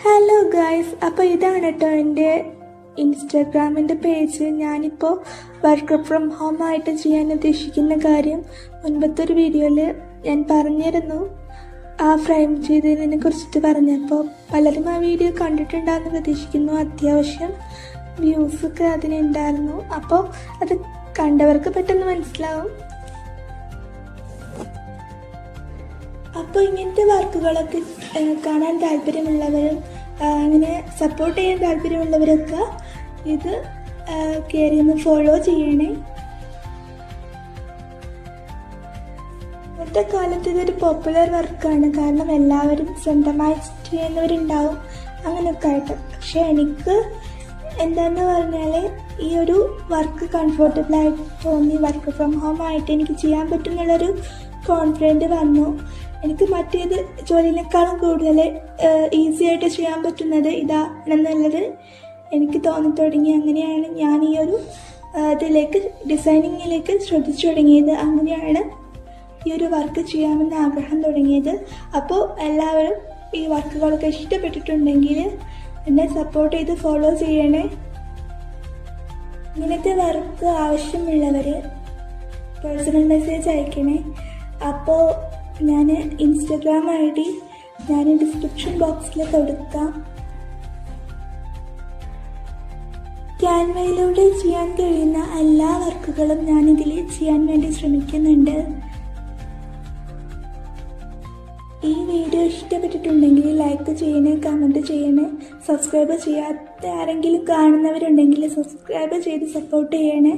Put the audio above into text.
Hello guys, അപ്പോൾ ഇതാണ് കേട്ടോ എൻ്റെ ഇൻസ്റ്റാഗ്രാമിൻ്റെ പേജ്. ഞാനിപ്പോൾ വർക്ക് ഫ്രം ഹോം ആയിട്ട് ചെയ്യാൻ ഉദ്ദേശിക്കുന്ന കാര്യം മുൻപത്തെ ഒരു വീഡിയോയിൽ ഞാൻ പറഞ്ഞിരുന്നു. ആ ഫ്രെയിം ചെയ്തതിനെ കുറിച്ചിട്ട് പറഞ്ഞപ്പോൾ പലരും ആ വീഡിയോ കണ്ടിട്ടുണ്ടാകുമെന്ന് പ്രതീക്ഷിക്കുന്നു. അത്യാവശ്യം വ്യൂസൊക്കെ അതിനുണ്ടായിരുന്നു. അപ്പോൾ അത് കണ്ടവർക്ക് പെട്ടെന്ന് മനസ്സിലാവും. അപ്പോൾ ഇങ്ങനത്തെ വർക്കുകളൊക്കെ കാണാൻ താല്പര്യമുള്ളവരും അങ്ങനെ സപ്പോർട്ട് ചെയ്യാൻ താല്പര്യമുള്ളവരൊക്കെ ഇത് കയറി ഒന്ന് ഫോളോ ചെയ്യണേ. ഇന്നത്തെ കാലത്ത് ഇതൊരു പോപ്പുലർ വർക്കാണ്. കാരണം എല്ലാവരും സ്വന്തമായി ചെയ്യുന്നവരുണ്ടാവും അങ്ങനെയൊക്കെ ആയിട്ട്. പക്ഷെ എനിക്ക് എന്താണെന്ന് പറഞ്ഞാൽ ഈ ഒരു വർക്ക് കംഫർട്ടബിളായിട്ട് തോന്നി. വർക്ക് ഫ്രം ഹോം ആയിട്ട് എനിക്ക് ചെയ്യാൻ പറ്റുന്നുള്ളൊരു കോൺഫിഡൻറ്റ് വന്നു. എനിക്ക് മറ്റേത് ജോലിനേക്കാളും കൂടുതൽ ഈസി ആയിട്ട് ചെയ്യാൻ പറ്റുന്നത് ഇതാണെന്നുള്ളത് എനിക്ക് തോന്നി തുടങ്ങി. അങ്ങനെയാണ് ഞാൻ ഈ ഒരു ഡിസൈനിങ്ങിലേക്ക് ശ്രദ്ധിച്ചു തുടങ്ങിയത്. അങ്ങനെയാണ് ഈ ഒരു വർക്ക് ചെയ്യാമെന്ന് ആഗ്രഹം തുടങ്ങിയത്. അപ്പോൾ എല്ലാവരും ഈ വർക്കുകളൊക്കെ ഇഷ്ടപ്പെട്ടിട്ടുണ്ടെങ്കിൽ എന്നെ സപ്പോർട്ട് ചെയ്ത് ഫോളോ ചെയ്യണേ. ഇങ്ങനത്തെ വർക്ക് ആവശ്യമുള്ളവർ പേഴ്സണൽ മെസ്സേജ് അയക്കണേ. അപ്പോൾ ഞാൻ ഇൻസ്റ്റഗ്രാം ID ഞാൻ ഡിസ്ക്രിപ്ഷൻ ബോക്സിൽ കൊടുക്കാം. ക്യാൻവയിലൂടെ ചെയ്യാൻ കഴിയുന്ന എല്ലാ വർക്കുകളും ഞാനിതിൽ ചെയ്യാൻ വേണ്ടി ശ്രമിക്കുന്നുണ്ട്. ഈ വീഡിയോ ഇഷ്ടപ്പെട്ടിട്ടുണ്ടെങ്കിൽ ലൈക്ക് ചെയ്യണേ, കമൻറ്റ് ചെയ്യണേ. സബ്സ്ക്രൈബ് ചെയ്യാത്ത ആരെങ്കിലും കാണുന്നവരുണ്ടെങ്കിൽ സബ്സ്ക്രൈബ് ചെയ്ത് സപ്പോർട്ട് ചെയ്യണേ.